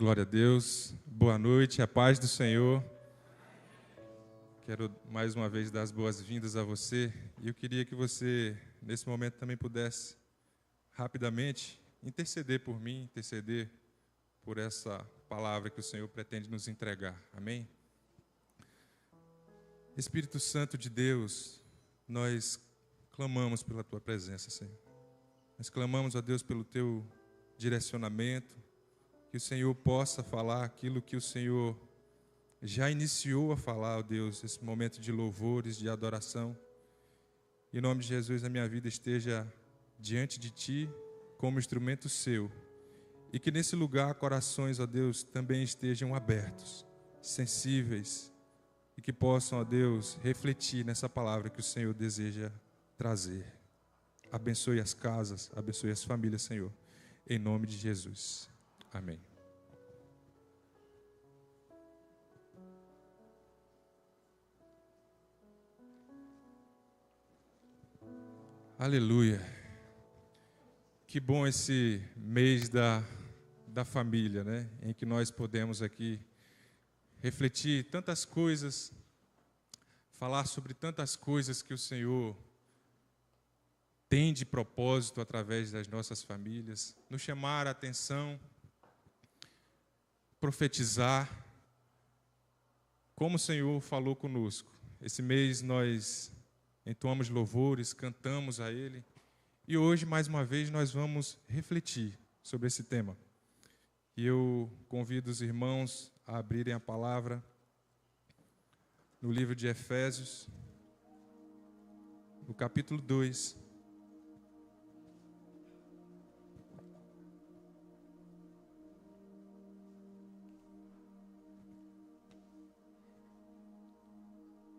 Glória a Deus, boa noite, a paz do Senhor. Quero mais uma vez dar as boas-vindas a você e eu queria que você, nesse momento, também pudesse rapidamente interceder por mim, interceder por essa palavra que o Senhor pretende nos entregar. Amém? Espírito Santo de Deus, nós clamamos pela Tua presença, Senhor. Nós clamamos a Deus pelo Teu direcionamento, que o Senhor possa falar aquilo que o Senhor já iniciou a falar, ó Deus, esse momento de louvores, de adoração. Em nome de Jesus, a minha vida esteja diante de Ti como instrumento Seu. E que nesse lugar, corações, ó Deus, também estejam abertos, sensíveis, e que possam, ó Deus, refletir nessa palavra que o Senhor deseja trazer. Abençoe as casas, abençoe as famílias, Senhor, em nome de Jesus. Amém. Aleluia. Que bom esse mês da família, né? Em que nós podemos aqui refletir tantas coisas, falar sobre tantas coisas que o Senhor tem de propósito através das nossas famílias, nos chamar a atenção, profetizar, como o Senhor falou conosco. Esse mês nós entoamos louvores, cantamos a Ele, e hoje, mais uma vez, nós vamos refletir sobre esse tema. E eu convido os irmãos a abrirem a palavra no livro de Efésios, no capítulo 2.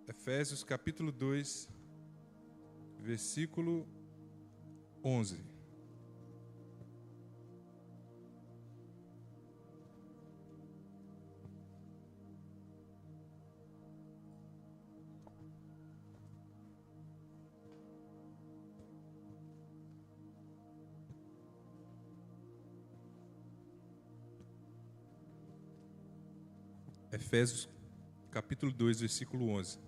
Efésios capítulo 2, versículo 11. Efésios capítulo 2, versículo 11.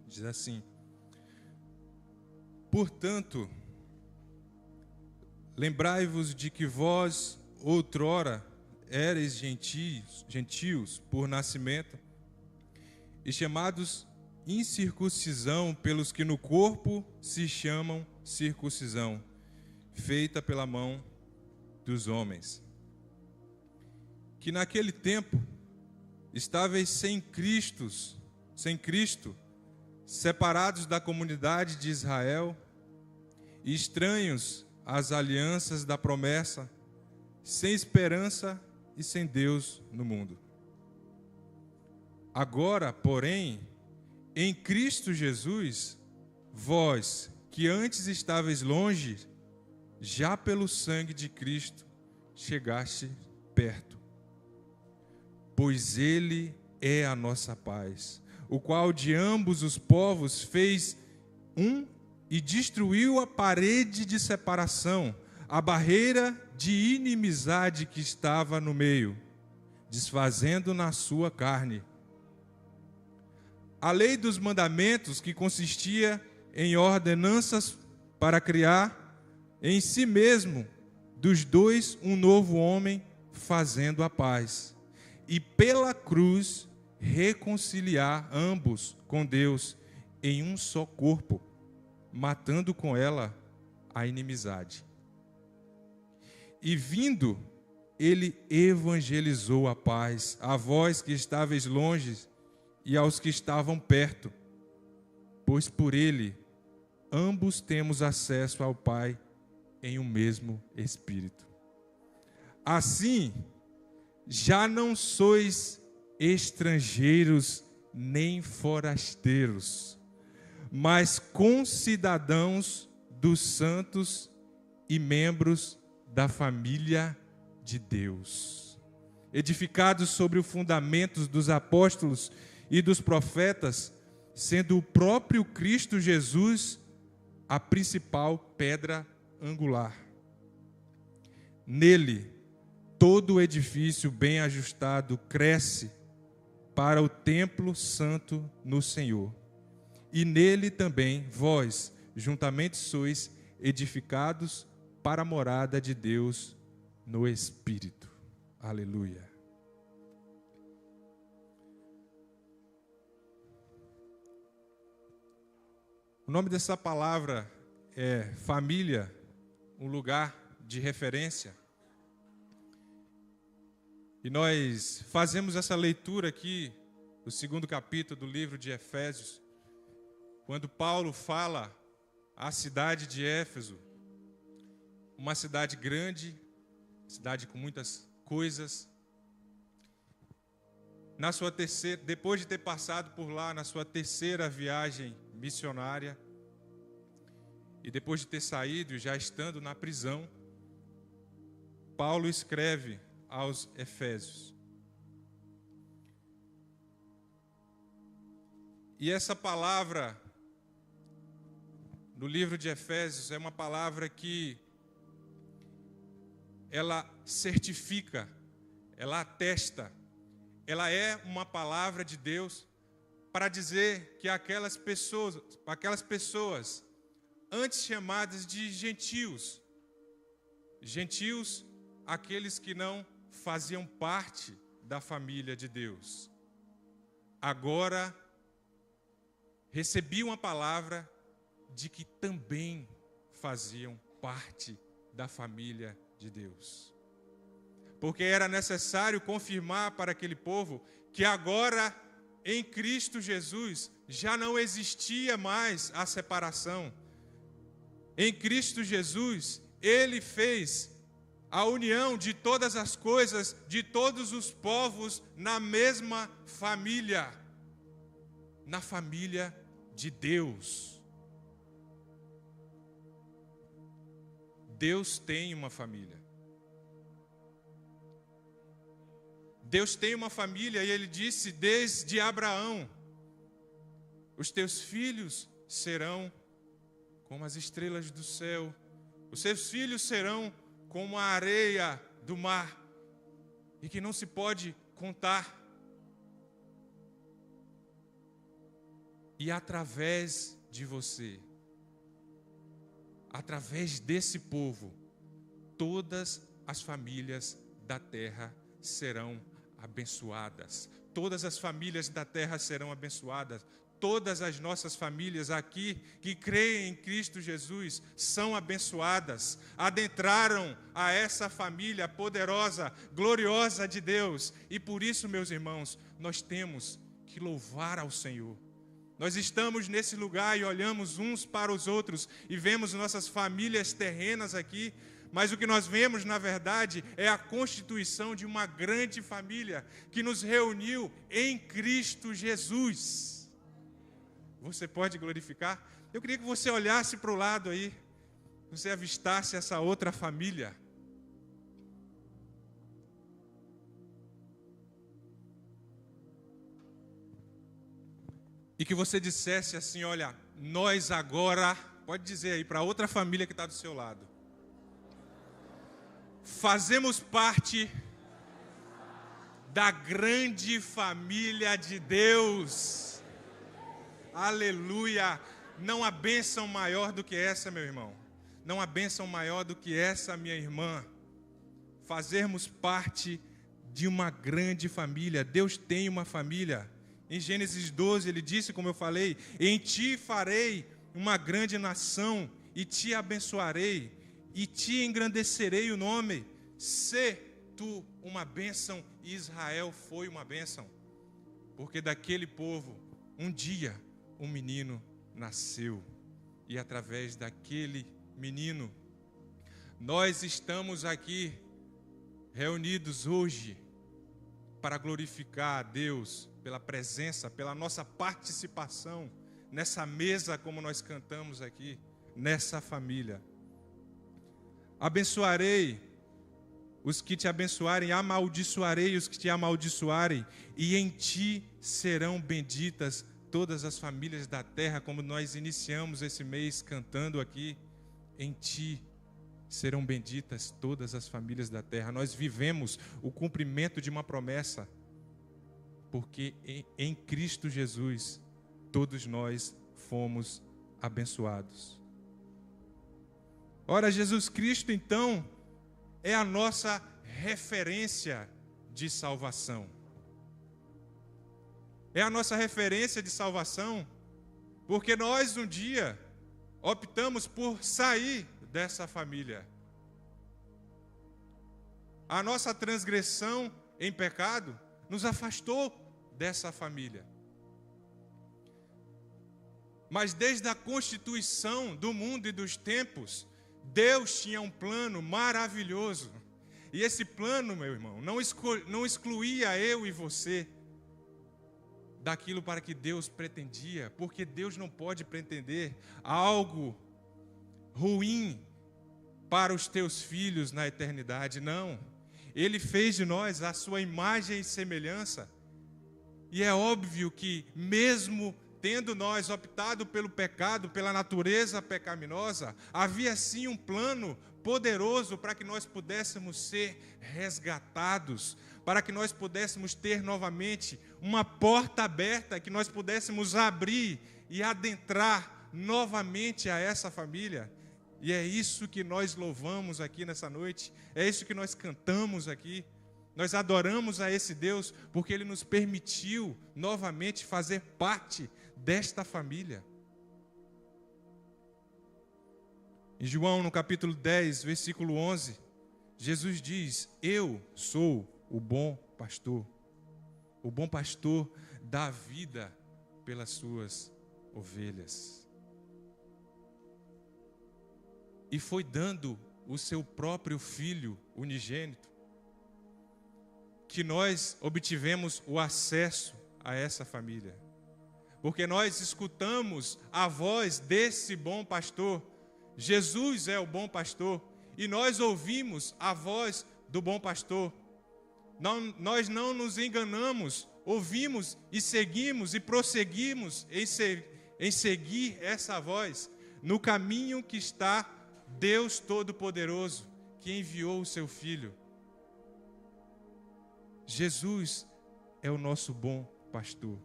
Diz assim: portanto, lembrai-vos de que vós, outrora, éreis gentios por nascimento, e chamados incircuncisão pelos que no corpo se chamam circuncisão, feita pela mão dos homens. Que naquele tempo estáveis sem Cristo, separados da comunidade de Israel, e estranhos às alianças da promessa, sem esperança e sem Deus no mundo. Agora, porém, em Cristo Jesus, vós, que antes estáveis longe, já pelo sangue de Cristo chegaste perto. Pois Ele é a nossa paz, o qual de ambos os povos fez um e destruiu a parede de separação, a barreira de inimizade que estava no meio, desfazendo na sua carne a lei dos mandamentos, que consistia em ordenanças para criar em si mesmo dos dois um novo homem, fazendo a paz, e pela cruz reconciliar ambos com Deus em um só corpo, matando com ela a inimizade. E vindo, ele evangelizou a paz a vós que estáveis longe e aos que estavam perto, pois por ele ambos temos acesso ao Pai em um mesmo Espírito. Assim, já não sois estrangeiros nem forasteiros, mas concidadãos dos santos e membros da família de Deus, edificados sobre os fundamentos dos apóstolos e dos profetas, sendo o próprio Cristo Jesus a principal pedra angular. Nele, todo o edifício bem ajustado cresce para o templo santo no Senhor. E nele também vós, juntamente sois edificados para a morada de Deus no Espírito. Aleluia. O nome dessa palavra é família, um lugar de referência. E nós fazemos essa leitura aqui, do 2º capítulo do livro de Efésios, quando Paulo fala à cidade de Éfeso, uma cidade grande, cidade com muitas coisas. Depois de ter passado por lá na sua terceira viagem missionária, e depois de ter saído e já estando na prisão, Paulo escreve aos Efésios. E essa palavra no livro de Efésios é uma palavra que ela certifica, ela atesta, ela é uma palavra de Deus para dizer que aquelas pessoas antes chamadas de gentios, aqueles que não faziam parte da família de Deus, agora recebiam a palavra de que também faziam parte da família de Deus. Porque era necessário confirmar para aquele povo que agora, em Cristo Jesus, já não existia mais a separação. Em Cristo Jesus, Ele fez a união de todas as coisas, de todos os povos, na mesma família, na família de Deus. Deus tem uma família. Deus tem uma família e Ele disse desde Abraão: os teus filhos serão como as estrelas do céu, os seus filhos serão como a areia do mar, e que não se pode contar. E através de você, através desse povo, todas as famílias da terra serão abençoadas. Todas as famílias da terra serão abençoadas. Todas as nossas famílias aqui que creem em Cristo Jesus são abençoadas, adentraram a essa família poderosa, gloriosa de Deus. E por isso, meus irmãos, nós temos que louvar ao Senhor. Nós estamos nesse lugar e olhamos uns para os outros e vemos nossas famílias terrenas aqui, mas o que nós vemos, na verdade, é a constituição de uma grande família que nos reuniu em Cristo Jesus. Você pode glorificar? Eu queria que você olhasse para o lado aí, você avistasse essa outra família. E que você dissesse assim: olha, nós agora, pode dizer aí para outra família que está do seu lado, fazemos parte da grande família de Deus. Aleluia! Não há bênção maior do que essa, meu irmão. Não há bênção maior do que essa, minha irmã. Fazermos parte de uma grande família. Deus tem uma família. Em Gênesis 12, Ele disse, como eu falei: em ti farei uma grande nação, e te abençoarei, e te engrandecerei o nome. Sê tu uma bênção. E Israel foi uma bênção, porque daquele povo, um dia, um menino nasceu, e através daquele menino, nós estamos aqui reunidos hoje para glorificar a Deus pela presença, pela nossa participação nessa mesa, como nós cantamos aqui, nessa família. Abençoarei os que te abençoarem, amaldiçoarei os que te amaldiçoarem, e em ti serão benditas todas as famílias da terra, como nós iniciamos esse mês cantando aqui. Em ti serão benditas todas as famílias da terra. Nós vivemos o cumprimento de uma promessa, porque em Cristo Jesus todos nós fomos abençoados. Ora, Jesus Cristo, então, é a nossa referência de salvação. É a nossa referência de salvação, porque nós um dia optamos por sair dessa família. A nossa transgressão em pecado nos afastou dessa família. Mas desde a constituição do mundo e dos tempos, Deus tinha um plano maravilhoso. E esse plano, meu irmão, não excluía eu e você daquilo para que Deus pretendia, porque Deus não pode pretender algo ruim para os teus filhos na eternidade, não. Ele fez de nós a sua imagem e semelhança, e é óbvio que mesmo tendo nós optado pelo pecado, pela natureza pecaminosa, havia sim um plano poderoso para que nós pudéssemos ser resgatados, para que nós pudéssemos ter novamente uma porta aberta, que nós pudéssemos abrir e adentrar novamente a essa família. E é isso que nós louvamos aqui nessa noite, é isso que nós cantamos aqui. Nós adoramos a esse Deus porque Ele nos permitiu novamente fazer parte desta família. Em João, no capítulo 10, versículo 11, Jesus diz: eu sou o bom pastor. O bom pastor dá vida pelas suas ovelhas. E foi dando o seu próprio Filho unigênito que nós obtivemos o acesso a essa família. Porque nós escutamos a voz desse bom pastor. Jesus é o bom pastor. E nós ouvimos a voz do bom pastor. Nós não nos enganamos, ouvimos e seguimos e prosseguimos em seguir essa voz no caminho que está Deus Todo-Poderoso, que enviou o seu Filho. Jesus é o nosso bom pastor.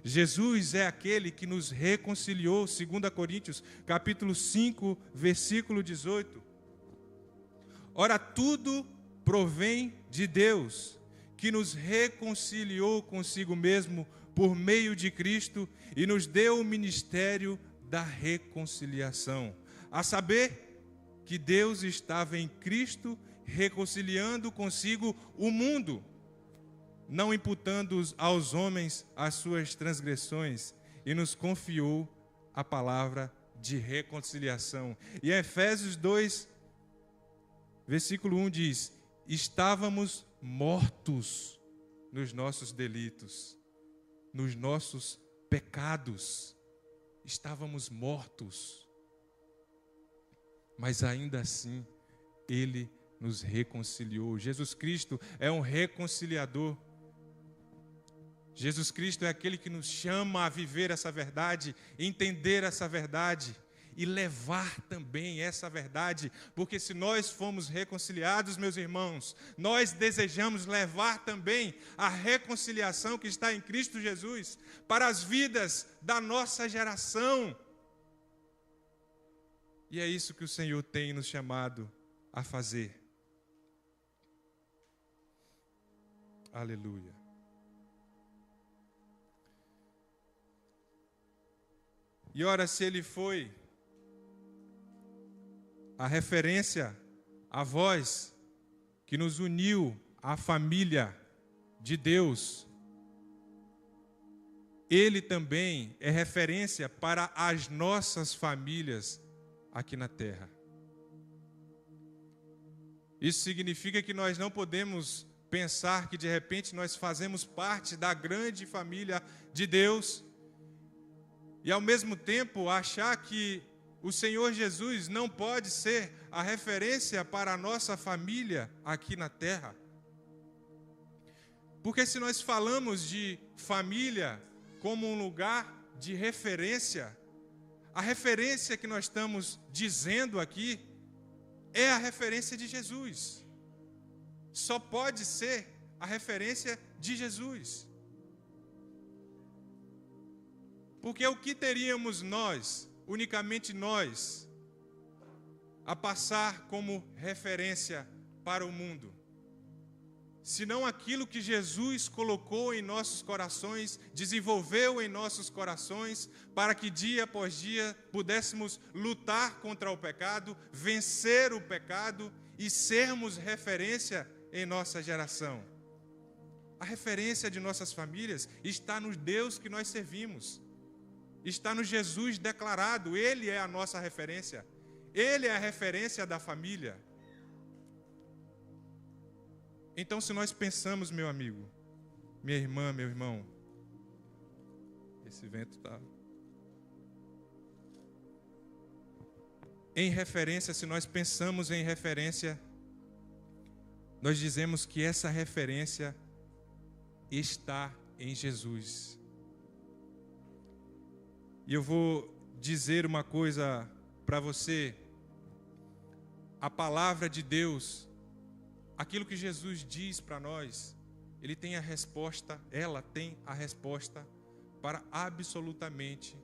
Jesus é aquele que nos reconciliou, 2 Coríntios, capítulo 5, versículo 18. Ora, tudo provém de Deus, que nos reconciliou consigo mesmo por meio de Cristo e nos deu o ministério da reconciliação. A saber, que Deus estava em Cristo reconciliando consigo o mundo, não imputando aos homens as suas transgressões, e nos confiou a palavra de reconciliação. E em Efésios 2, versículo 1 diz: estávamos mortos nos nossos delitos, nos nossos pecados, estávamos mortos, mas ainda assim Ele nos reconciliou. Jesus Cristo é um reconciliador. Jesus Cristo é aquele que nos chama a viver essa verdade, entender essa verdade e levar também essa verdade, porque se nós fomos reconciliados, meus irmãos, nós desejamos levar também a reconciliação que está em Cristo Jesus para as vidas da nossa geração. E é isso que o Senhor tem nos chamado a fazer. Aleluia. E ora, se Ele foi a referência, a voz que nos uniu à família de Deus, Ele também é referência para as nossas famílias aqui na terra. Isso significa que nós não podemos pensar que de repente nós fazemos parte da grande família de Deus e ao mesmo tempo achar que o Senhor Jesus não pode ser a referência para a nossa família aqui na terra. Porque se nós falamos de família como um lugar de referência, a referência que nós estamos dizendo aqui é a referência de Jesus. Só pode ser a referência de Jesus. Porque o que teríamos nós, unicamente nós, a passar como referência para o mundo? Senão aquilo que Jesus colocou em nossos corações, desenvolveu em nossos corações, para que dia após dia pudéssemos lutar contra o pecado, vencer o pecado e sermos referência em nossa geração. A referência de nossas famílias está no Deus que nós servimos, está no Jesus declarado. Ele é a nossa referência, Ele é a referência da família. Então, se nós pensamos, meu amigo, minha irmã, meu irmão, esse vento está... Em referência, se nós pensamos em referência, nós dizemos que essa referência está em Jesus. E eu vou dizer uma coisa para você. A palavra de Deus, aquilo que Jesus diz para nós, Ele tem a resposta, ela tem a resposta para absolutamente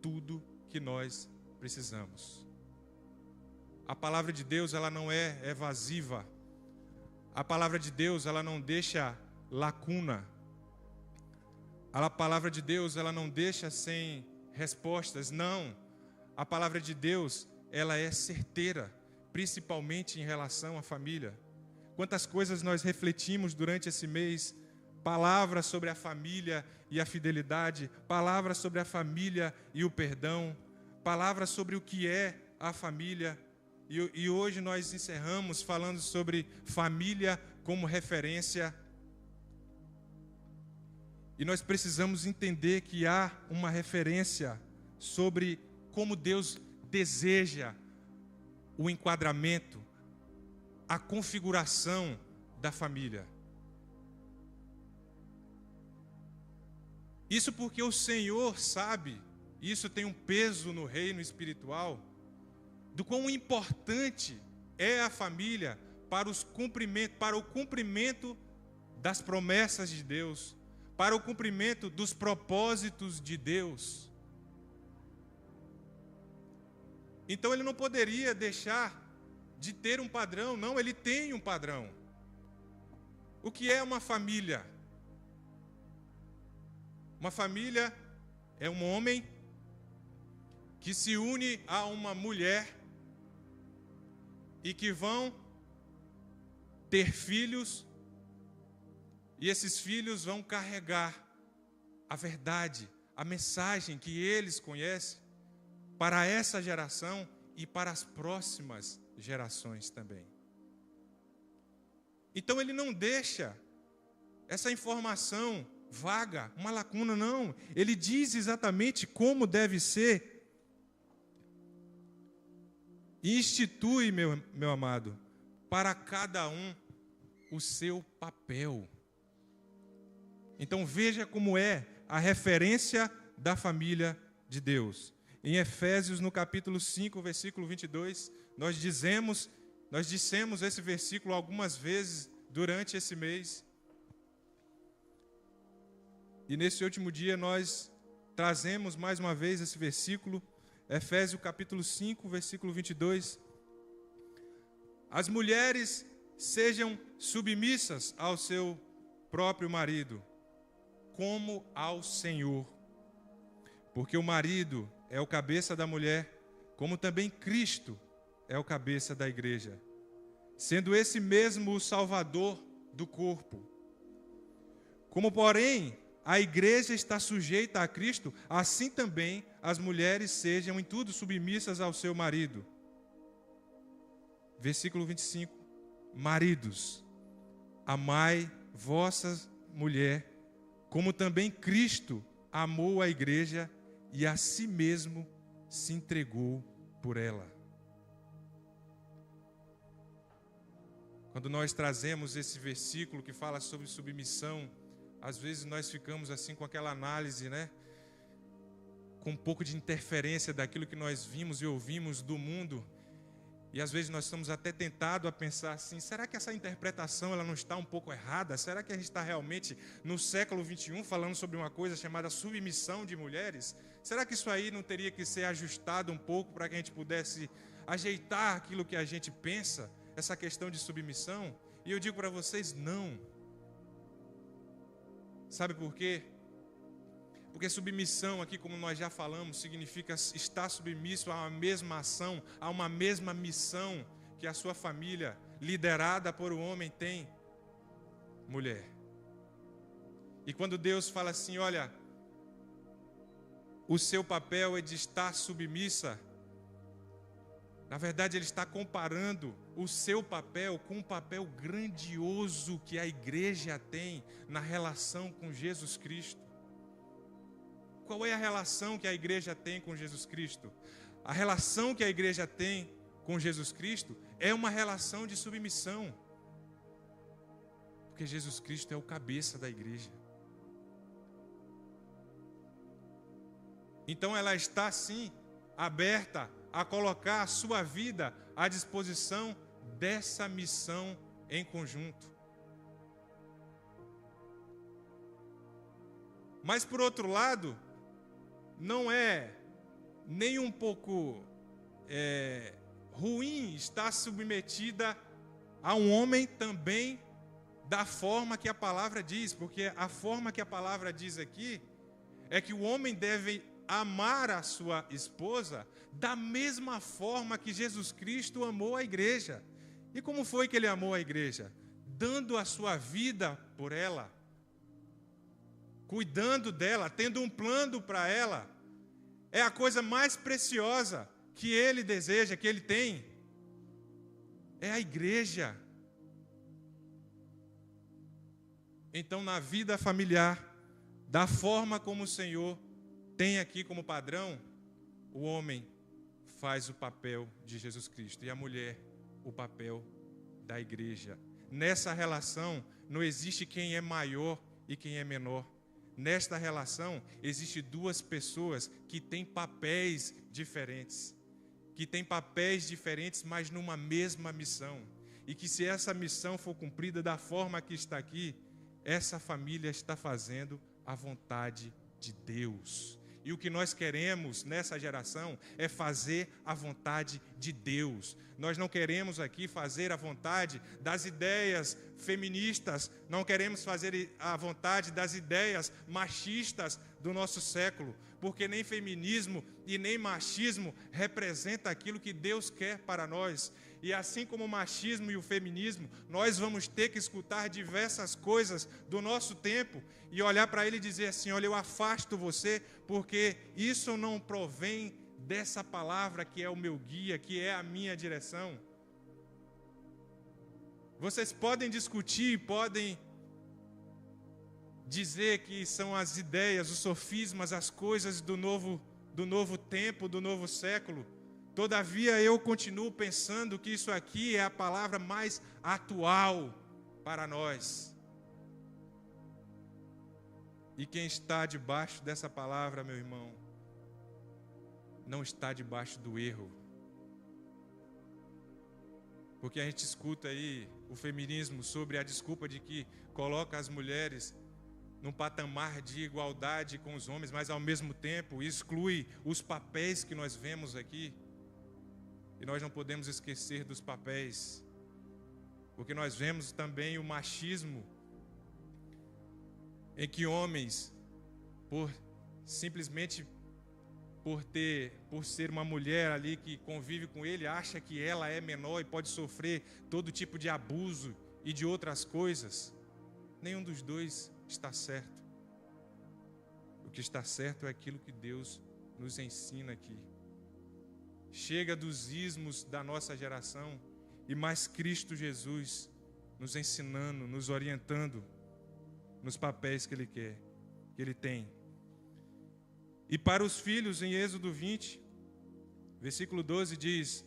tudo que nós precisamos. A palavra de Deus, ela não é evasiva. A palavra de Deus, ela não deixa lacuna. A palavra de Deus, ela não deixa sem respostas. Não. A palavra de Deus, ela é certeira, principalmente em relação à família. Quantas coisas nós refletimos durante esse mês, palavras sobre a família e a fidelidade, palavras sobre a família e o perdão, palavras sobre o que é a família. E hoje nós encerramos falando sobre família como referência. E nós precisamos entender que há uma referência sobre como Deus deseja o enquadramento, a configuração da família. Isso porque o Senhor sabe, isso tem um peso no reino espiritual, do quão importante é a família para o cumprimento das promessas de Deus, para o cumprimento dos propósitos de Deus. Então Ele não poderia deixar de ter um padrão. Não, Ele tem um padrão. O que é uma família? Uma família é um homem que se une a uma mulher e que vão ter filhos, e esses filhos vão carregar a verdade, a mensagem que eles conhecem para essa geração e para as próximas gerações também. Então Ele não deixa essa informação vaga, uma lacuna, não. Ele diz exatamente como deve ser e institui, meu amado, para cada um o seu papel. Então veja como é a referência da família de Deus. Em Efésios, no capítulo 5, versículo 22, nós dissemos esse versículo algumas vezes durante esse mês. E nesse último dia nós trazemos mais uma vez esse versículo, Efésios capítulo 5, versículo 22. As mulheres sejam submissas ao seu próprio marido, como ao Senhor. Porque o marido é o cabeça da mulher, como também Cristo é o cabeça da igreja, sendo esse mesmo o Salvador do corpo. Como, porém, a igreja está sujeita a Cristo, assim também as mulheres sejam em tudo submissas ao seu marido. Versículo 25. Maridos, amai vossa mulher, como também Cristo amou a igreja e a si mesmo se entregou por ela. Quando nós trazemos esse versículo que fala sobre submissão, às vezes nós ficamos assim com aquela análise, né? Com um pouco de interferência daquilo que nós vimos e ouvimos do mundo. E às vezes nós estamos até tentados a pensar assim, será que essa interpretação ela não está um pouco errada? Será que a gente está realmente no século 21 falando sobre uma coisa chamada submissão de mulheres? Será que isso aí não teria que ser ajustado um pouco para que a gente pudesse ajeitar aquilo que a gente pensa, essa questão de submissão? E eu digo para vocês, não. Sabe por quê? Porque submissão aqui, como nós já falamos, significa estar submisso a uma mesma ação, a uma mesma missão que a sua família, liderada por um homem, tem. Mulher. E quando Deus fala assim, olha, o seu papel é de estar submissa, na verdade Ele está comparando o seu papel com um papel grandioso que a igreja tem na relação com Jesus Cristo. Qual é a relação que a igreja tem com Jesus Cristo? A relação que a igreja tem com Jesus Cristo é uma relação de submissão. Porque Jesus Cristo é o cabeça da igreja. Então ela está sim aberta a colocar a sua vida à disposição dessa missão em conjunto. Mas por outro lado, não é nem um pouco ruim estar submetida a um homem também da forma que a palavra diz, porque a forma que a palavra diz aqui é que o homem deve amar a sua esposa da mesma forma que Jesus Cristo amou a igreja. E como foi que ele amou a igreja? Dando a sua vida por ela, cuidando dela, tendo um plano para ela. É a coisa mais preciosa que ele deseja, que ele tem. É a igreja. Então, na vida familiar, da forma como o Senhor tem aqui como padrão, o homem faz o papel de Jesus Cristo e a mulher o papel da igreja. Nessa relação não existe quem é maior e quem é menor. Nesta relação existem duas pessoas que têm papéis diferentes. Mas numa mesma missão. E que se essa missão for cumprida da forma que está aqui, essa família está fazendo a vontade de Deus. E o que nós queremos nessa geração é fazer a vontade de Deus. Nós não queremos aqui fazer a vontade das ideias feministas, não queremos fazer a vontade das ideias machistas do nosso século, porque nem feminismo e nem machismo representa aquilo que Deus quer para nós. E assim como o machismo e o feminismo, nós vamos ter que escutar diversas coisas do nosso tempo e olhar para ele e dizer assim, olha, eu afasto você, porque isso não provém dessa palavra que é o meu guia, que é a minha direção. Vocês podem discutir, podem dizer que são as ideias, os sofismas, as coisas do novo tempo, do novo século. Todavia, eu continuo pensando que isso aqui é a palavra mais atual para nós. E quem está debaixo dessa palavra, meu irmão, não está debaixo do erro. Porque a gente escuta aí o feminismo sobre a desculpa de que coloca as mulheres num patamar de igualdade com os homens, mas ao mesmo tempo exclui os papéis que nós vemos aqui. E nós não podemos esquecer dos papéis, porque nós vemos também o machismo, em que homens, simplesmente por ser uma mulher ali que convive com ele, acha que ela é menor e pode sofrer todo tipo de abuso e de outras coisas. Nenhum dos dois está certo. O que está certo é aquilo que Deus nos ensina aqui. Chega dos ismos da nossa geração e mais Cristo Jesus nos ensinando, nos orientando nos papéis que Ele quer, que Ele tem. E para os filhos, em Êxodo 20, versículo 12 diz: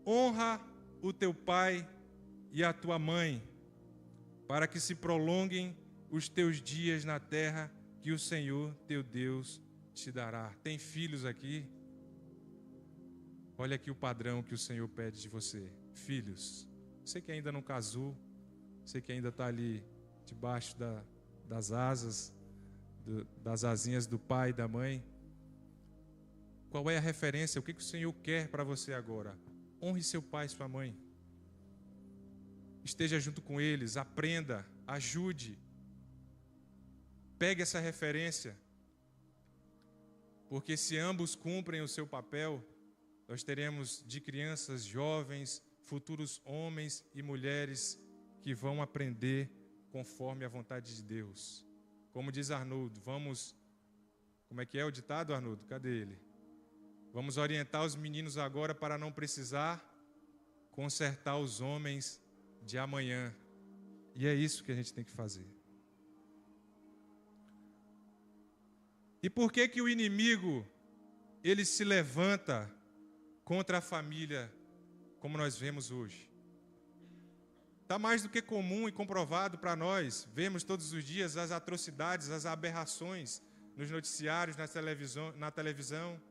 honra o teu pai e a tua mãe, para que se prolonguem os teus dias na terra que o Senhor teu Deus te dará. Tem filhos aqui? Olha aqui o padrão que o Senhor pede de você. Filhos, você que ainda não casou, você que ainda está ali debaixo das asas, das asinhas do pai e da mãe, qual é a referência? O que o Senhor quer para você agora? Honre seu pai e sua mãe. Esteja junto com eles, aprenda, ajude. Pegue essa referência. Porque se ambos cumprem o seu papel, nós teremos de crianças, jovens, futuros homens e mulheres que vão aprender conforme a vontade de Deus. Como diz Arnoldo, como é que é o ditado, Arnoldo? Cadê ele? Vamos orientar os meninos agora para não precisar consertar os homens de amanhã. E é isso que a gente tem que fazer. E por que que o inimigo, ele se levanta contra a família, como nós vemos hoje? Está mais do que comum e comprovado para nós. Vemos todos os dias as atrocidades, as aberrações nos noticiários, na televisão.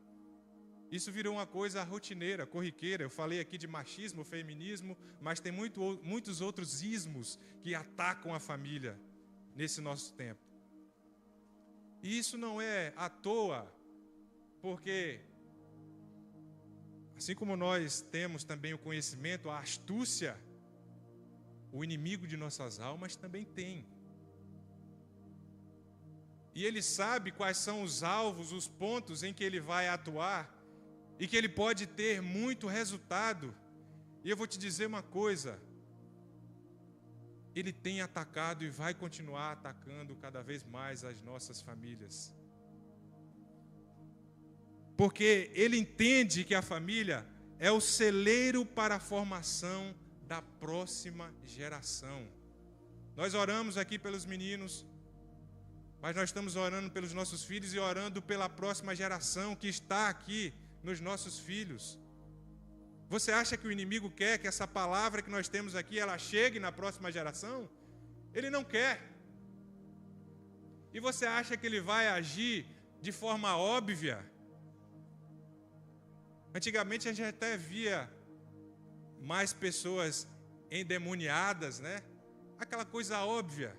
Isso virou uma coisa rotineira, corriqueira. Eu falei aqui de machismo, feminismo, mas tem muitos outros ismos que atacam a família nesse nosso tempo. E isso não é à toa, porque assim como nós temos também o conhecimento, a astúcia, o inimigo de nossas almas também tem. E ele sabe quais são os alvos, os pontos em que ele vai atuar e que ele pode ter muito resultado. E eu vou te dizer uma coisa, ele tem atacado e vai continuar atacando cada vez mais as nossas famílias. Porque ele entende que a família é o celeiro para a formação da próxima geração. Nós oramos aqui pelos meninos, mas nós estamos orando pelos nossos filhos e orando pela próxima geração que está aqui nos nossos filhos. Você acha que o inimigo quer que essa palavra que nós temos aqui, ela chegue na próxima geração? Ele não quer. E você acha que ele vai agir de forma óbvia? Antigamente a gente até via mais pessoas endemoniadas, né? Aquela coisa óbvia.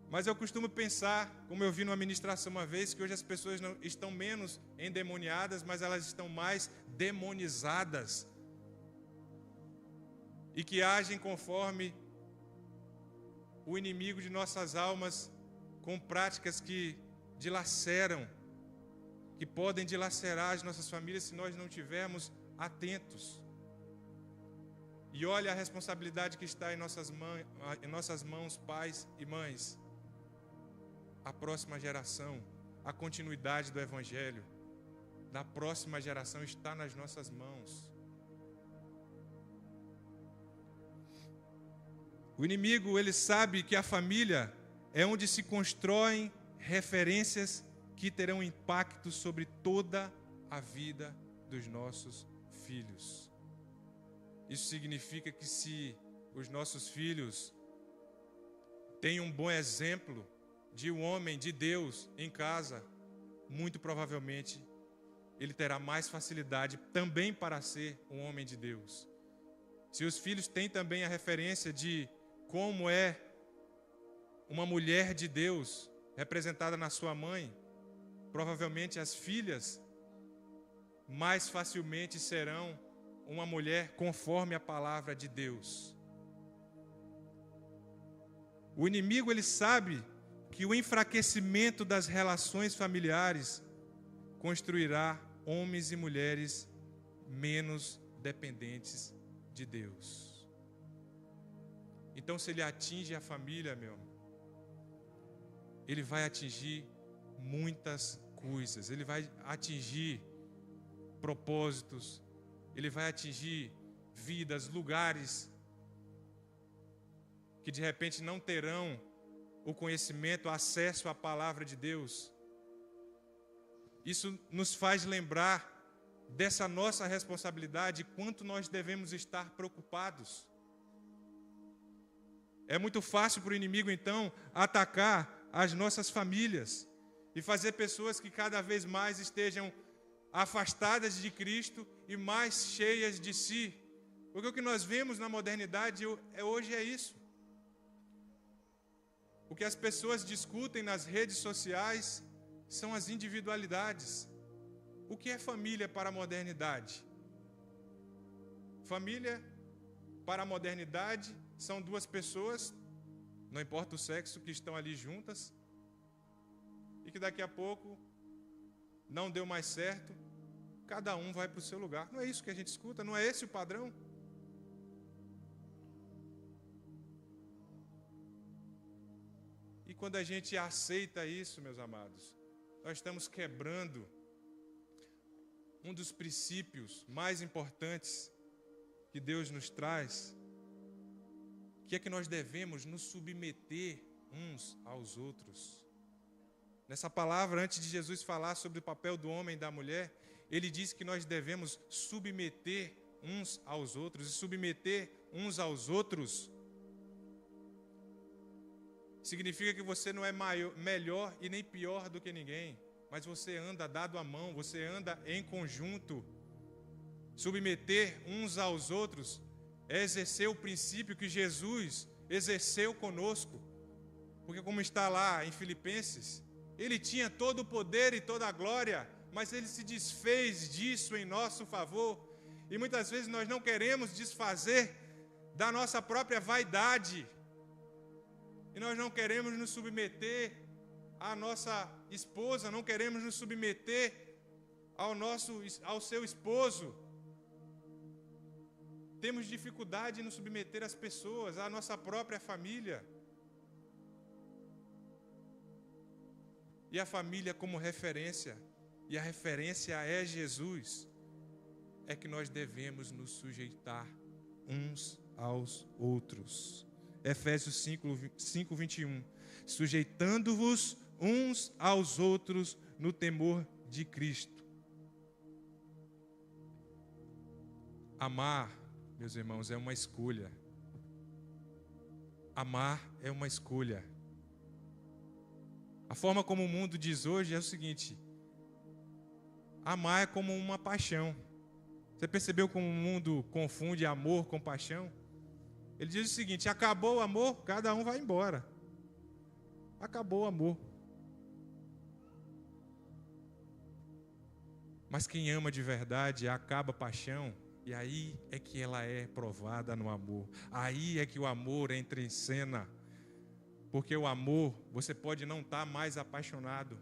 Mas eu costumo pensar, como eu vi numa ministração uma vez, que hoje as pessoas não estão menos endemoniadas, mas elas estão mais demonizadas. E que agem conforme o inimigo de nossas almas, com práticas que dilaceram, que podem dilacerar as nossas famílias se nós não estivermos atentos. E olha a responsabilidade que está em nossas mãos, pais e mães. A próxima geração, a continuidade do Evangelho da próxima geração está nas nossas mãos. O inimigo, ele sabe que a família é onde se constroem referências que terão impacto sobre toda a vida dos nossos filhos. Isso significa que se os nossos filhos têm um bom exemplo de um homem de Deus em casa, muito provavelmente ele terá mais facilidade também para ser um homem de Deus. Se os filhos têm também a referência de como é uma mulher de Deus representada na sua mãe, provavelmente as filhas mais facilmente serão uma mulher conforme a palavra de Deus. O inimigo, ele sabe que o enfraquecimento das relações familiares construirá homens e mulheres menos dependentes de Deus. Então, se ele atinge a família, ele vai atingir muitas coisas. Ele vai atingir propósitos, ele vai atingir vidas, lugares que de repente não terão o conhecimento, o acesso à palavra de Deus. Isso nos faz lembrar dessa nossa responsabilidade, quanto nós devemos estar preocupados. É muito fácil para o inimigo, então, atacar as nossas famílias e fazer pessoas que cada vez mais estejam afastadas de Cristo e mais cheias de si. Porque o que nós vemos na modernidade hoje é isso. O que as pessoas discutem nas redes sociais são as individualidades. O que é família para a modernidade? Família para a modernidade são duas pessoas, não importa o sexo, que estão ali juntas e que daqui a pouco não deu mais certo, cada um vai para o seu lugar. Não é isso que a gente escuta? Não é esse o padrão? E quando a gente aceita isso, meus amados, nós estamos quebrando um dos princípios mais importantes que Deus nos traz, que é que nós devemos nos submeter uns aos outros. Nessa palavra, antes de Jesus falar sobre o papel do homem e da mulher, ele diz que nós devemos submeter uns aos outros. E submeter uns aos outros significa que você não é melhor e nem pior do que ninguém, mas você anda dado à mão, você anda em conjunto. Submeter uns aos outros é exercer o princípio que Jesus exerceu conosco. Porque como está lá em Filipenses, ele tinha todo o poder e toda a glória, mas ele se desfez disso em nosso favor. E muitas vezes nós não queremos desfazer da nossa própria vaidade. E nós não queremos nos submeter à nossa esposa, não queremos nos submeter ao seu esposo. Temos dificuldade em nos submeter às pessoas, à nossa própria família. E a família como referência, e a referência é Jesus, é que nós devemos nos sujeitar uns aos outros. Efésios 5, 21. Sujeitando-vos uns aos outros no temor de Cristo. Amar, meus irmãos, é uma escolha. Amar é uma escolha. A forma como o mundo diz hoje é o seguinte: amar é como uma paixão. Você percebeu como o mundo confunde amor com paixão? Ele diz o seguinte: acabou o amor, cada um vai embora. Acabou o amor. Mas quem ama de verdade acaba a paixão, e aí é que ela é provada no amor. Aí é que o amor entra em cena. Porque o amor, você pode não estar mais apaixonado,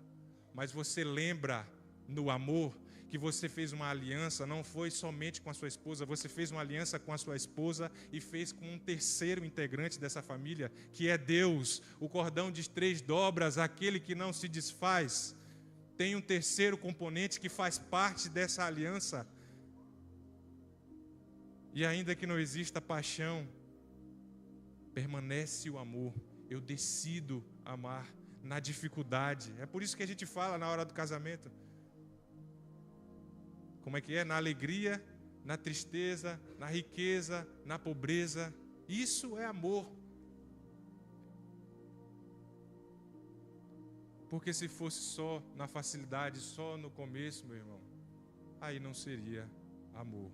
mas você lembra no amor que você fez uma aliança, não foi somente com a sua esposa, você fez uma aliança com a sua esposa e fez com um terceiro integrante dessa família, que é Deus. O cordão de 3 dobras, aquele que não se desfaz. Tem um terceiro componente que faz parte dessa aliança. E ainda que não exista paixão, permanece o amor. Eu decido amar na dificuldade. É por isso que a gente fala na hora do casamento. Como é que é? Na alegria, na tristeza, na riqueza, na pobreza. Isso é amor. Porque se fosse só na facilidade, só no começo, meu irmão, aí não seria amor.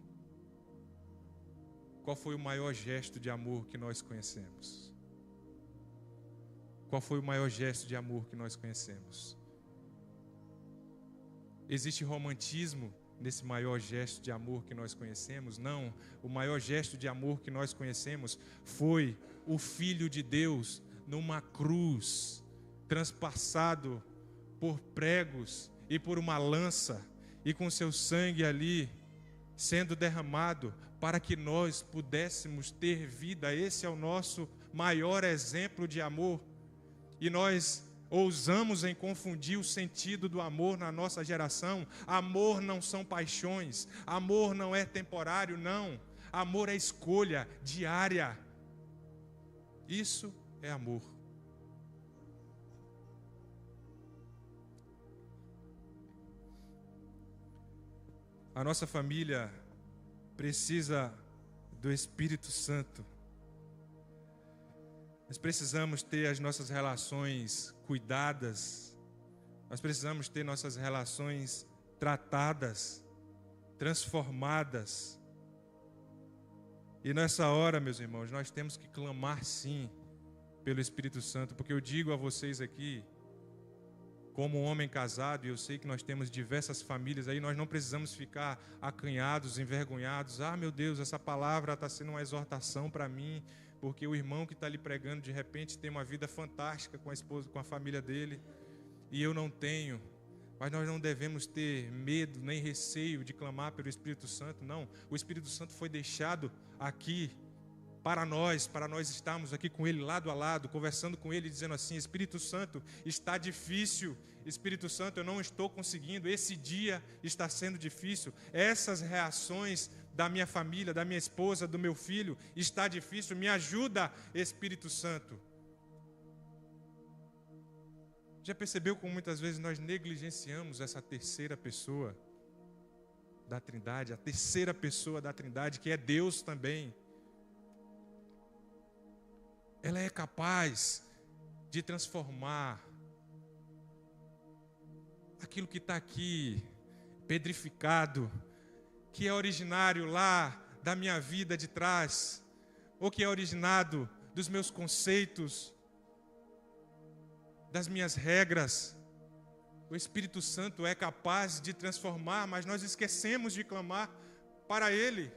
Qual foi o maior gesto de amor que nós conhecemos? Qual foi o maior gesto de amor que nós conhecemos? Existe romantismo nesse maior gesto de amor que nós conhecemos? Não. O maior gesto de amor que nós conhecemos foi o Filho de Deus numa cruz, transpassado por pregos e por uma lança, e com seu sangue ali sendo derramado para que nós pudéssemos ter vida. Esse é o nosso maior exemplo de amor. E nós ousamos em confundir o sentido do amor na nossa geração. Amor não são paixões, amor não é temporário, não. Amor é escolha diária. Isso é amor. A nossa família precisa do Espírito Santo. Nós precisamos ter as nossas relações cuidadas. Nós precisamos ter nossas relações tratadas, transformadas. E nessa hora, meus irmãos, nós temos que clamar sim pelo Espírito Santo, porque eu digo a vocês aqui, como homem casado, e eu sei que nós temos diversas famílias aí, nós não precisamos ficar acanhados, envergonhados. Ah, meu Deus, essa palavra está sendo uma exortação para mim, porque o irmão que está ali pregando, de repente, tem uma vida fantástica com a esposa, com a família dele, e eu não tenho. Mas nós não devemos ter medo nem receio de clamar pelo Espírito Santo, não. O Espírito Santo foi deixado aqui para nós estarmos aqui com Ele lado a lado, conversando com Ele, dizendo assim: Espírito Santo, está difícil. Espírito Santo, eu não estou conseguindo. Esse dia está sendo difícil. Essas reações da minha família, da minha esposa, do meu filho, está difícil. Me ajuda, Espírito Santo. Já percebeu como muitas vezes nós negligenciamos essa terceira pessoa da Trindade, a terceira pessoa da Trindade, que é Deus também? Ela é capaz de transformar aquilo que está aqui, pedrificado, que é originário lá da minha vida de trás, ou que é originado dos meus conceitos, das minhas regras. O Espírito Santo é capaz de transformar, mas nós esquecemos de clamar para Ele.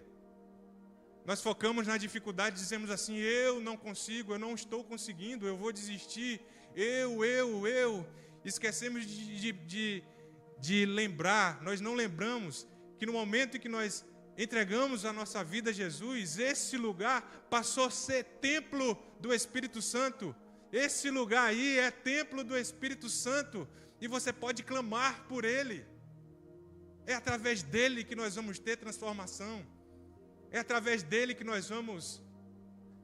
Nós focamos na dificuldade, dizemos assim: eu não consigo, eu não estou conseguindo, eu vou desistir, eu. Esquecemos de lembrar, nós não lembramos que no momento em que nós entregamos a nossa vida a Jesus, esse lugar passou a ser templo do Espírito Santo. Esse lugar aí é templo do Espírito Santo, e você pode clamar por Ele. É através dele que nós vamos ter transformação. É através dele que nós vamos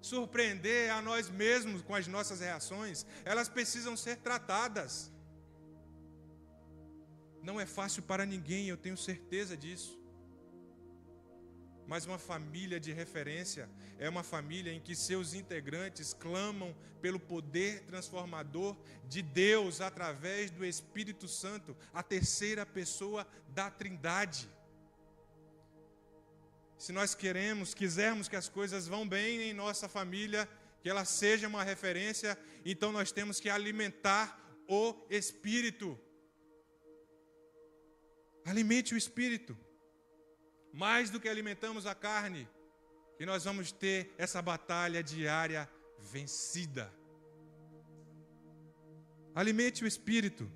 surpreender a nós mesmos com as nossas reações. Elas precisam ser tratadas. Não é fácil para ninguém, eu tenho certeza disso. Mas uma família de referência é uma família em que seus integrantes clamam pelo poder transformador de Deus através do Espírito Santo, a terceira pessoa da Trindade. Se nós quisermos que as coisas vão bem em nossa família, que ela seja uma referência, então nós temos que alimentar o Espírito. Alimente o Espírito. Mais do que alimentamos a carne, e nós vamos ter essa batalha diária vencida. Alimente o Espírito.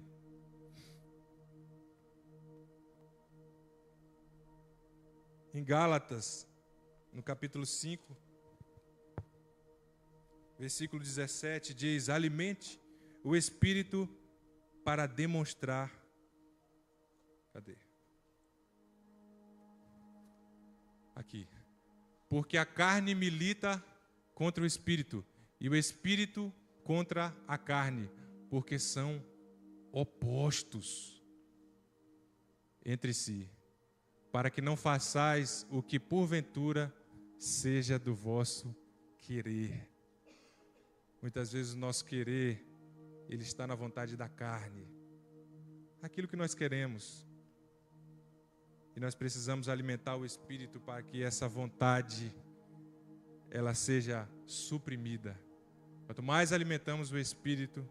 Em Gálatas, no capítulo 5, versículo 17, diz: alimente o Espírito para demonstrar. Cadê? Aqui. Porque a carne milita contra o Espírito, e o Espírito contra a carne, porque são opostos entre si, para que não façais o que porventura seja do vosso querer. Muitas vezes o nosso querer, ele está na vontade da carne, aquilo que nós queremos. E nós precisamos alimentar o Espírito para que essa vontade, ela seja suprimida. Quanto mais alimentamos o Espírito,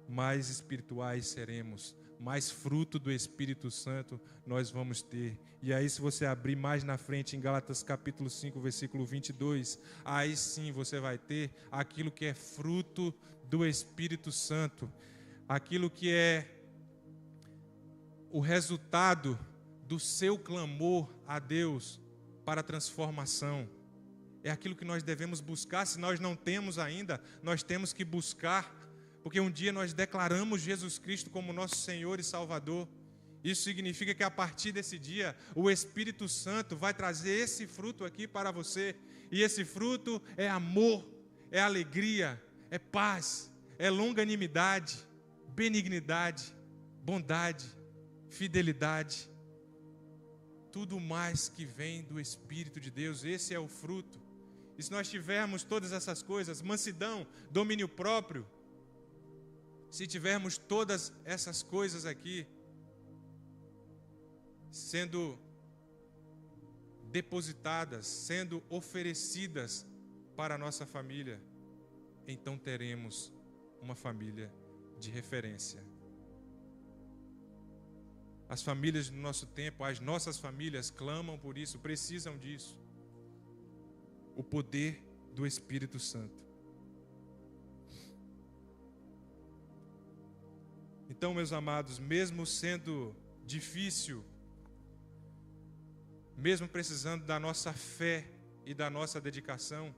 mais espirituais seremos, mais fruto do Espírito Santo nós vamos ter. E aí, se você abrir mais na frente em Gálatas capítulo 5, versículo 22, aí sim você vai ter aquilo que é fruto do Espírito Santo, aquilo que é o resultado do seu clamor a Deus para a transformação. É aquilo que nós devemos buscar. Se nós não temos ainda, nós temos que buscar, porque um dia nós declaramos Jesus Cristo como nosso Senhor e Salvador. Isso significa que a partir desse dia, o Espírito Santo vai trazer esse fruto aqui para você. E esse fruto é amor, é alegria, é paz, é longanimidade, benignidade, bondade, fidelidade. Tudo mais que vem do Espírito de Deus, esse é o fruto. E se nós tivermos todas essas coisas, mansidão, domínio próprio, se tivermos todas essas coisas aqui, sendo depositadas, sendo oferecidas para a nossa família, então teremos uma família de referência. As famílias do nosso tempo, as nossas famílias clamam por isso, precisam disso. O poder do Espírito Santo. Então, meus amados, mesmo sendo difícil, mesmo precisando da nossa fé e da nossa dedicação,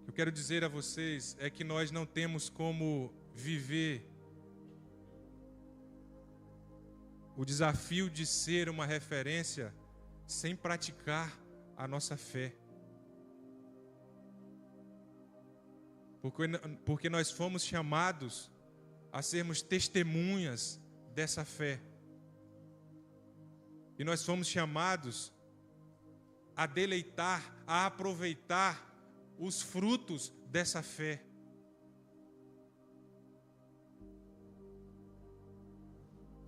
eu quero dizer a vocês é que nós não temos como viver o desafio de ser uma referência sem praticar a nossa fé. Porque nós fomos chamados a sermos testemunhas dessa fé. E nós fomos chamados a deleitar, a aproveitar os frutos dessa fé.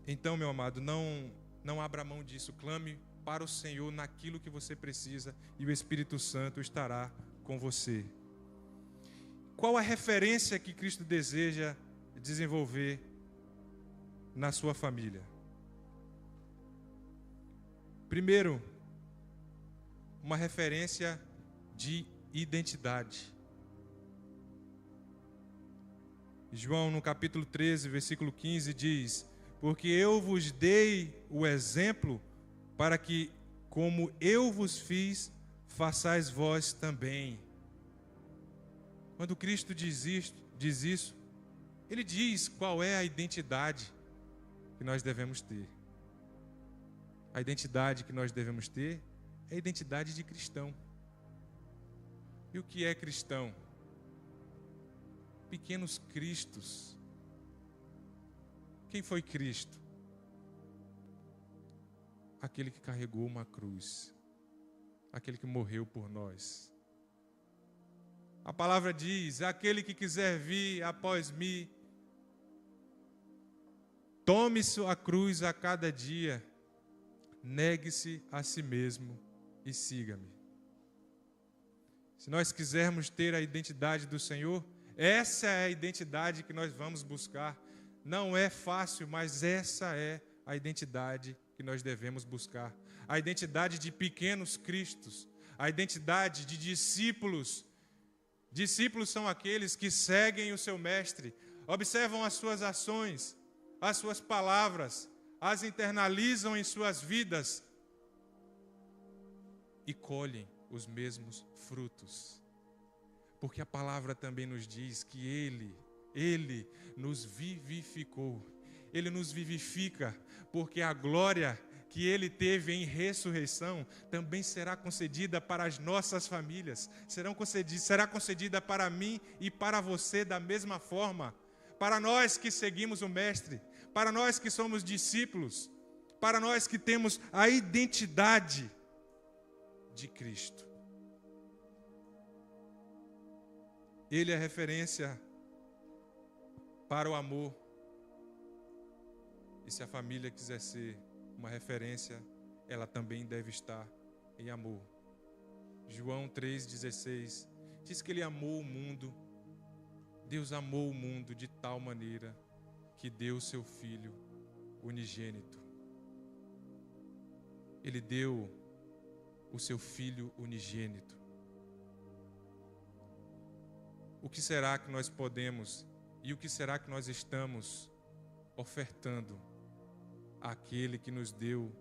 Então, meu amado, não abra mão disso. Clame para o Senhor naquilo que você precisa e o Espírito Santo estará com você. Qual a referência que Cristo deseja desenvolver na sua família? Primeiro, uma referência de identidade. João, no capítulo 13, versículo 15, diz: porque eu vos dei o exemplo para que, como eu vos fiz, façais vós também. Quando Cristo diz isso, Ele diz qual é a identidade que nós devemos ter. A identidade que nós devemos ter é a identidade de cristão. E o que é cristão? Pequenos cristos. Quem foi Cristo? Aquele que carregou uma cruz. Aquele que morreu por nós. A palavra diz: aquele que quiser vir após mim, tome sua cruz a cada dia, negue-se a si mesmo e siga-me. Se nós quisermos ter a identidade do Senhor, essa é a identidade que nós vamos buscar. Não é fácil, mas essa é a identidade que nós devemos buscar. A identidade de pequenos cristos, a identidade de discípulos. Discípulos são aqueles que seguem o seu mestre, observam as suas ações, as suas palavras, as internalizam em suas vidas e colhem os mesmos frutos. Porque a palavra também nos diz que Ele nos vivificou. Ele nos vivifica porque a glória que Ele teve em ressurreição também será concedida para as nossas famílias. Será concedida para mim e para você da mesma forma. Para nós que seguimos o Mestre, para nós que somos discípulos, para nós que temos a identidade de Cristo. Ele é referência para o amor. E se a família quiser ser uma referência, ela também deve estar em amor. João 3,16 diz que Ele amou o mundo. Deus amou o mundo de tal maneira que deu o seu Filho unigênito. Ele deu o seu Filho unigênito. O que será que nós podemos e o que será que nós estamos ofertando àquele que nos deu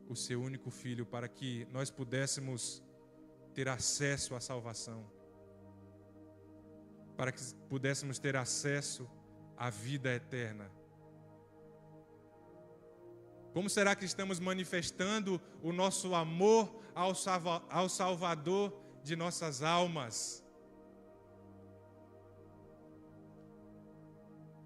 o seu único Filho para que nós pudéssemos ter acesso à salvação, para que pudéssemos ter acesso à vida eterna? Como será que estamos manifestando o nosso amor ao Salvador de nossas almas?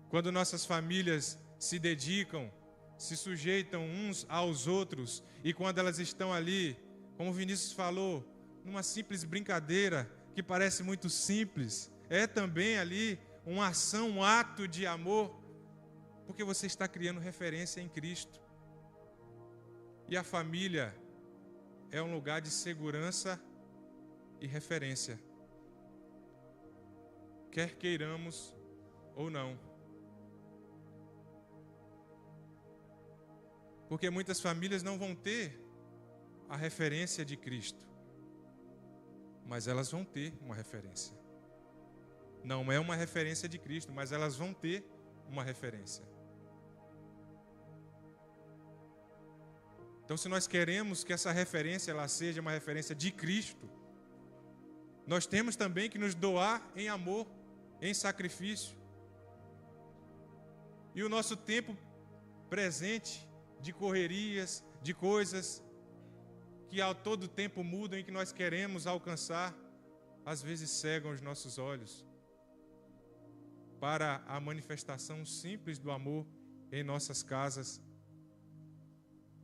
Quando nossas famílias se dedicam, se sujeitam uns aos outros, e quando elas estão ali, como o Vinícius falou, numa simples brincadeira que parece muito simples, é também ali uma ação, um ato de amor, porque você está criando referência em Cristo. E a família é um lugar de segurança e referência, quer queiramos ou não. Porque muitas famílias não vão ter a referência de Cristo, mas elas vão ter uma referência. Não é uma referência de Cristo, mas elas vão ter uma referência. Então, se nós queremos que essa referência ela seja uma referência de Cristo, nós temos também que nos doar em amor, em sacrifício. E o nosso tempo presente de correrias, de coisas que a todo tempo mudam e que nós queremos alcançar, às vezes cegam os nossos olhos para a manifestação simples do amor em nossas casas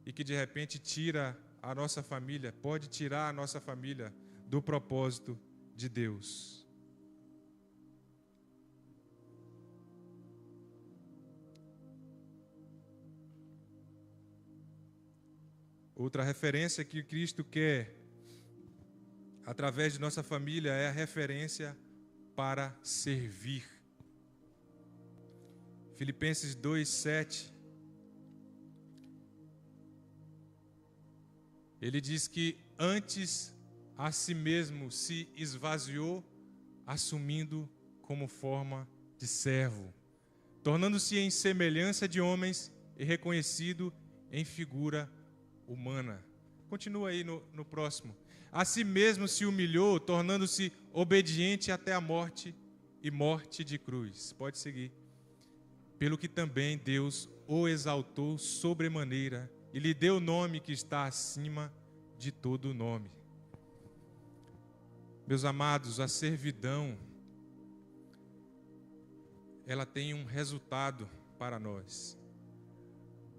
e que de repente tira a nossa família, pode tirar a nossa família do propósito de Deus. Outra referência que Cristo quer, através de nossa família, é a referência para servir. Filipenses 2:7. Ele diz que antes a si mesmo se esvaziou, assumindo como forma de servo, tornando-se em semelhança de homens e reconhecido em figura humana. Continua aí no próximo. A si mesmo se humilhou, tornando-se obediente até a morte e morte de cruz. Pode seguir. Pelo que também Deus o exaltou sobremaneira e lhe deu o nome que está acima de todo nome. Meus amados, a servidão, ela tem um resultado para nós.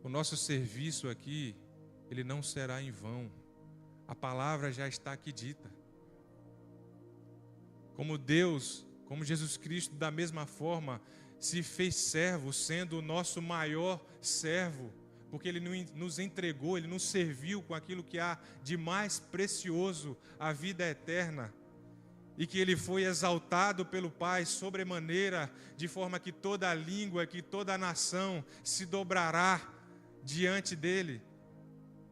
O nosso serviço aqui, ele não será em vão. A palavra já está aqui dita. Como Deus, como Jesus Cristo, da mesma forma, se fez servo, sendo o nosso maior servo, porque Ele nos entregou, Ele nos serviu com aquilo que há de mais precioso, a vida eterna, e que Ele foi exaltado pelo Pai sobremaneira, de forma que toda a língua, que toda a nação se dobrará diante dEle.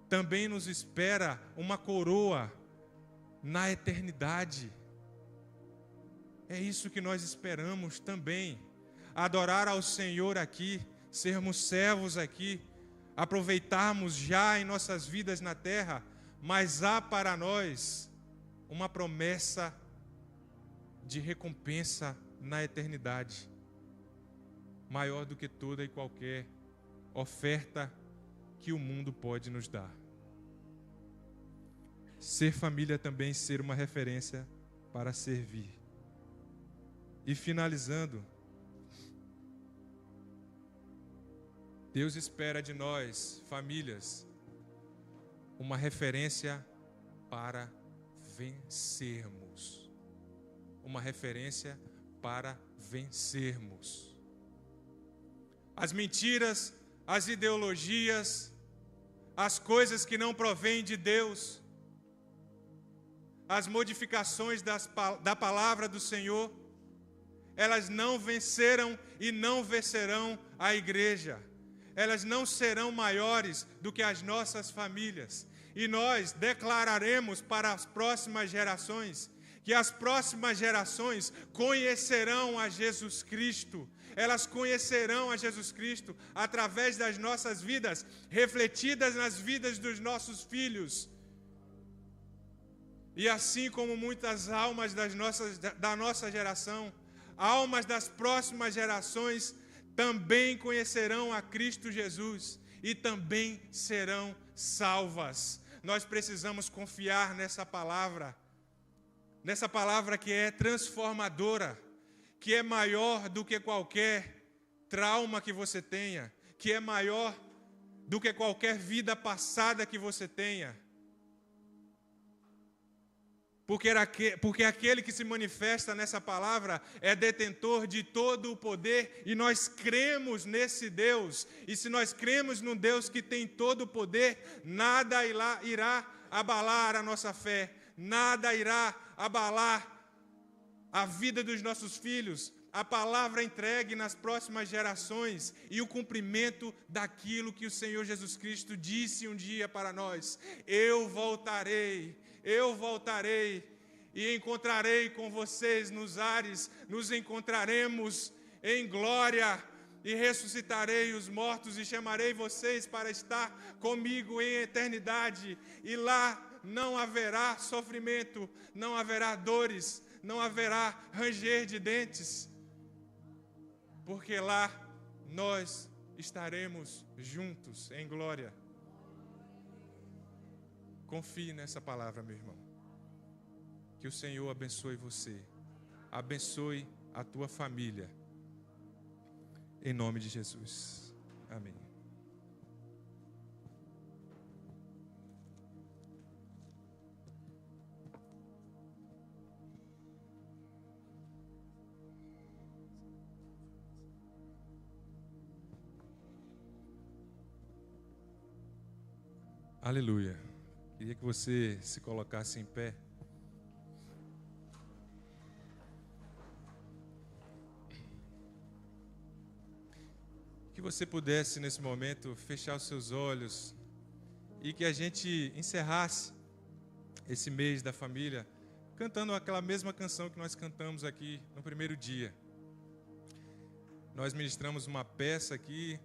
Também nos espera uma coroa na eternidade. É isso que nós esperamos também. Adorar ao Senhor aqui, sermos servos aqui, aproveitarmos já em nossas vidas na terra, mas há para nós uma promessa de recompensa na eternidade, maior do que toda e qualquer oferta que o mundo pode nos dar. Ser família também ser uma referência para servir. E finalizando, Deus espera de nós, famílias, uma referência para vencermos. Uma referência para vencermos. As mentiras, as ideologias, as coisas que não provêm de Deus, as modificações da palavra do Senhor, elas não venceram e não vencerão a igreja. Elas não serão maiores do que as nossas famílias. E nós declararemos para as próximas gerações que as próximas gerações conhecerão a Jesus Cristo. Elas conhecerão a Jesus Cristo através das nossas vidas, refletidas nas vidas dos nossos filhos. E assim como muitas almas da nossa geração, almas das próximas gerações, também conhecerão a Cristo Jesus e também serão salvas. Nós precisamos confiar nessa palavra que é transformadora, que é maior do que qualquer trauma que você tenha, que é maior do que qualquer vida passada que você tenha. porque aquele que se manifesta nessa palavra é detentor de todo o poder, e nós cremos nesse Deus. E se nós cremos num Deus que tem todo o poder, nada irá abalar a nossa fé, nada irá abalar a vida dos nossos filhos, a palavra entregue nas próximas gerações e o cumprimento daquilo que o Senhor Jesus Cristo disse um dia para nós: eu voltarei e encontrarei com vocês nos ares, nos encontraremos em glória e ressuscitarei os mortos e chamarei vocês para estar comigo em eternidade, e lá não haverá sofrimento, não haverá dores, não haverá ranger de dentes, porque lá nós estaremos juntos em glória. Confie nessa palavra, meu irmão. Que o Senhor abençoe você, abençoe a tua família, em nome de Jesus. Amém. Aleluia. Queria que você se colocasse em pé. Que você pudesse, nesse momento, fechar os seus olhos e que a gente encerrasse esse mês da família cantando aquela mesma canção que nós cantamos aqui no primeiro dia. Nós ministramos uma peça aqui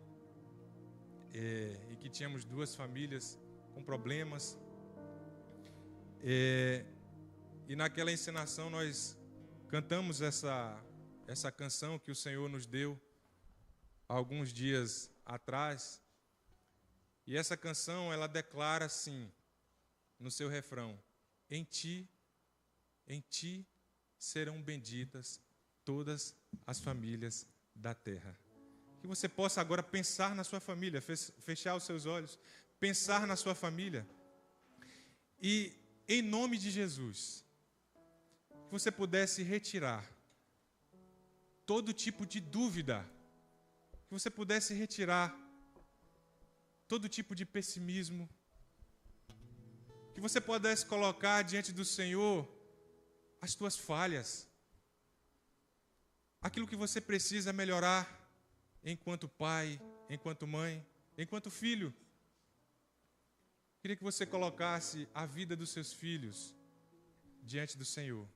e que tínhamos 2 famílias com problemas. E naquela encenação nós cantamos essa canção que o Senhor nos deu alguns dias atrás. E essa canção, ela declara assim, no seu refrão: em ti serão benditas todas as famílias da terra. Que você possa agora pensar na sua família, fechar os seus olhos, pensar na sua família. E, em nome de Jesus, que você pudesse retirar todo tipo de dúvida, que você pudesse retirar todo tipo de pessimismo, que você pudesse colocar diante do Senhor as tuas falhas, aquilo que você precisa melhorar enquanto pai, enquanto mãe, enquanto filho. Queria que você colocasse a vida dos seus filhos diante do Senhor.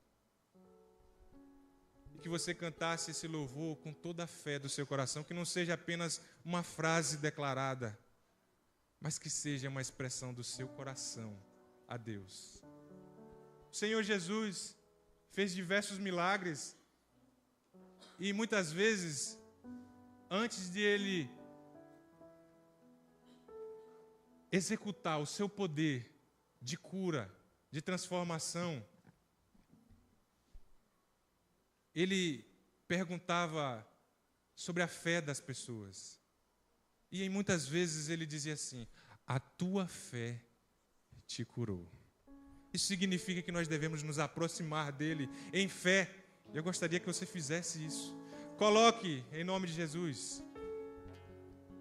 E que você cantasse esse louvor com toda a fé do seu coração, que não seja apenas uma frase declarada, mas que seja uma expressão do seu coração a Deus. O Senhor Jesus fez diversos milagres e muitas vezes, antes de Ele executar o seu poder de cura, de transformação, Ele perguntava sobre a fé das pessoas. E muitas vezes Ele dizia assim: a tua fé te curou. Isso significa que nós devemos nos aproximar dEle em fé. Eu gostaria que você fizesse isso. Coloque, em nome de Jesus,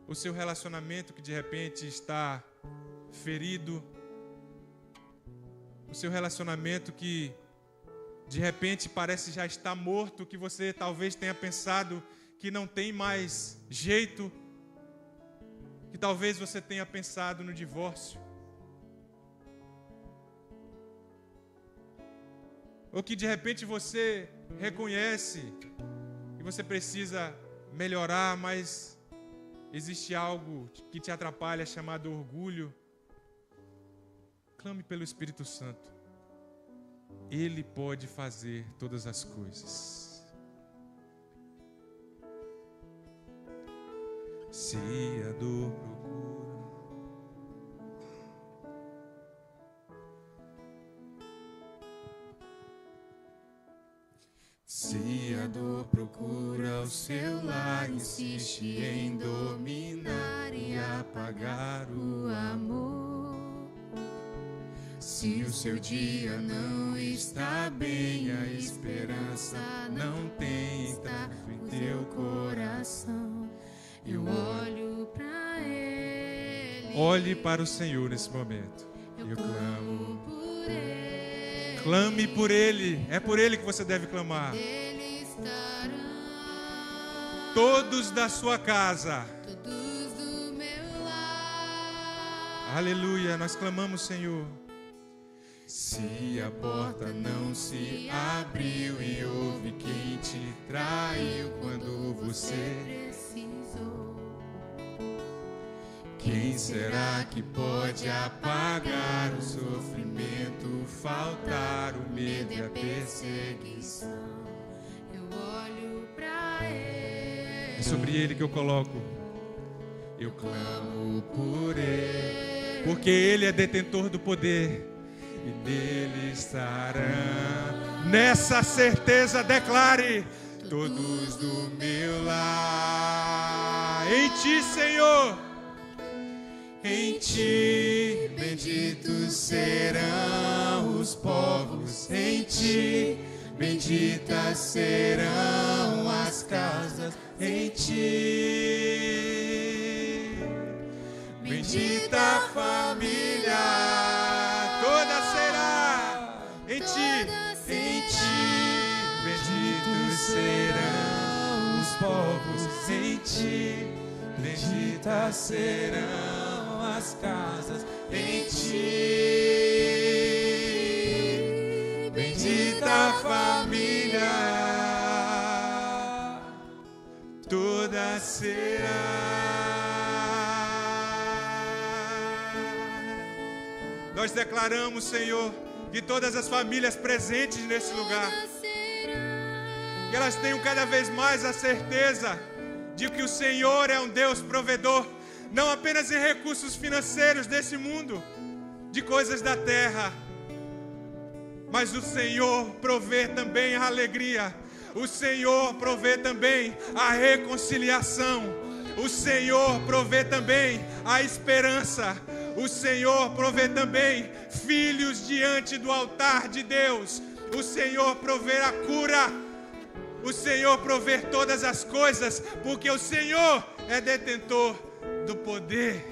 o seu relacionamento que de repente está ferido, o seu relacionamento que de repente parece já estar morto, que você talvez tenha pensado que não tem mais jeito, que talvez você tenha pensado no divórcio, ou que de repente você reconhece que você precisa melhorar, mas existe algo que te atrapalha, chamado orgulho. Clame pelo Espírito Santo. Ele pode fazer todas as coisas. Se a dor procura, se a dor procura o seu lar, insiste em dominar e apagar o amor. Se o seu dia não está bem, a esperança não tem entrado em teu coração. Eu olho pra Ele. Olhe para o Senhor nesse momento. Eu clamo por Ele. Clame por Ele. É por Ele que você deve clamar. Ele estará. Todos da sua casa. Todos do meu lar. Aleluia. Nós clamamos, Senhor. Se a porta não se abriu e houve quem te traiu quando você precisou, quem será que pode apagar o sofrimento, faltar o medo e a perseguição? Eu olho pra Ele. É sobre Ele que eu coloco. Eu clamo por Ele, porque Ele é detentor do poder. E nele estarão. Nessa certeza declare: todos do meu lar. Em ti, Senhor. Em ti, benditos serão os povos. Em ti, benditas serão as casas. Em ti, bendita a família. Em ti, benditos serão os povos. Em ti, benditas serão as casas. Em ti, bendita a família, toda será. Nós declaramos, Senhor, que todas as famílias presentes nesse lugar, que elas tenham cada vez mais a certeza de que o Senhor é um Deus provedor, não apenas em recursos financeiros desse mundo, de coisas da terra, mas o Senhor provê também a alegria, o Senhor provê também a reconciliação, o Senhor provê também a esperança, o Senhor provê também filhos diante do altar de Deus. O Senhor provê a cura. O Senhor provê todas as coisas, porque o Senhor é detentor do poder.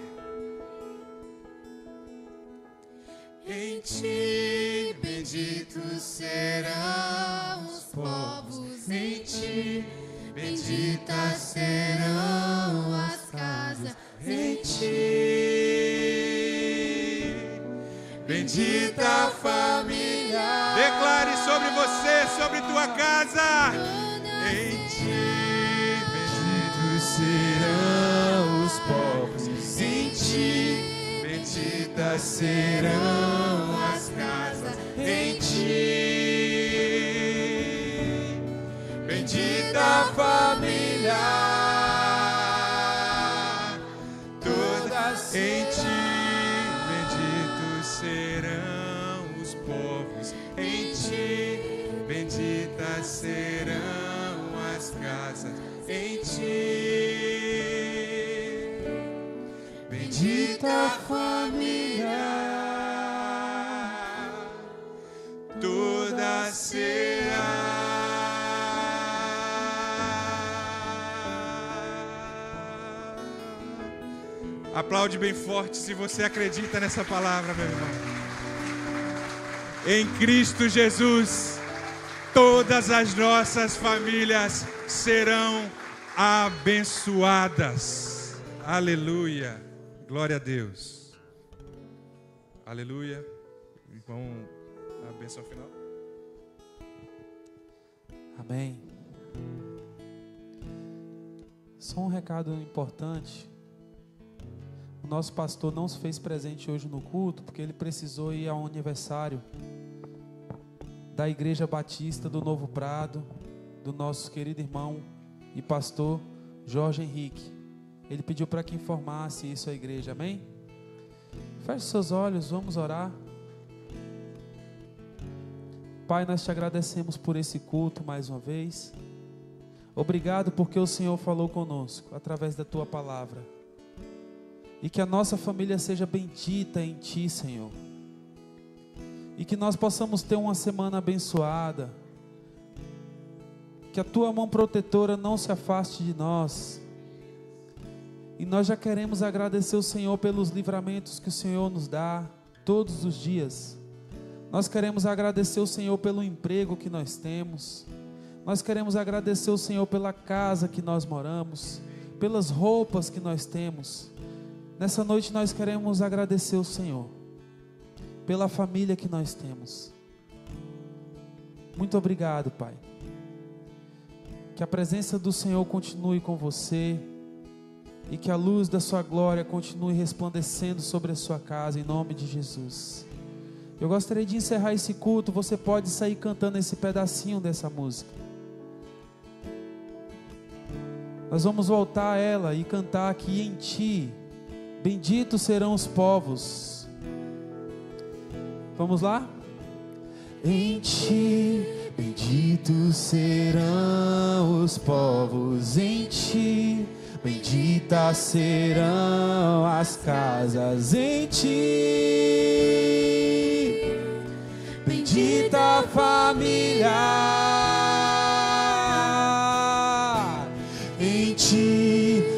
Em ti, benditos serão os povos. Em ti, benditas serão as casas. Em ti, bendita a família. Declare sobre você, sobre tua casa. Em ti, benditos serão os povos. Em ti, benditas serão as casas. Em ti, bendita a família. Em ti, benditos serão os povos. Em ti, benditas serão as casas. Em ti, bendita a família, toda será. Aplaude bem forte se você acredita nessa palavra, meu irmão. Em Cristo Jesus, todas as nossas famílias serão abençoadas. Aleluia. Glória a Deus. Aleluia. Irmão, a bênção final. Amém. Só um recado importante. O nosso pastor não se fez presente hoje no culto porque ele precisou ir ao aniversário da Igreja Batista do Novo Prado, do nosso querido irmão e pastor Jorge Henrique. Ele pediu para que informasse isso à igreja, amém? Feche seus olhos, vamos orar. Pai, nós te agradecemos por esse culto mais uma vez. Obrigado porque o Senhor falou conosco através da tua palavra. E que a nossa família seja bendita em ti, Senhor. e que nós possamos ter uma semana abençoada, que a tua mão protetora não se afaste de nós. E nós já queremos agradecer o Senhor pelos livramentos que o Senhor nos dá todos os dias. Nós queremos agradecer o Senhor pelo emprego que nós temos. Nós queremos agradecer o Senhor pela casa que nós moramos, pelas roupas que nós temos. Nessa noite nós queremos agradecer o Senhor pela família que nós temos. Muito obrigado, Pai. Que a presença do Senhor continue com você e que a luz da sua glória continue resplandecendo sobre a sua casa, em nome de Jesus. Eu gostaria de encerrar esse culto. Você pode sair cantando esse pedacinho dessa música. Nós vamos voltar a ela e cantar aqui: em ti, benditos serão os povos. Vamos lá? Em ti, benditos serão os povos. Em ti, benditas serão as casas. Em ti, bendita a família. Em ti,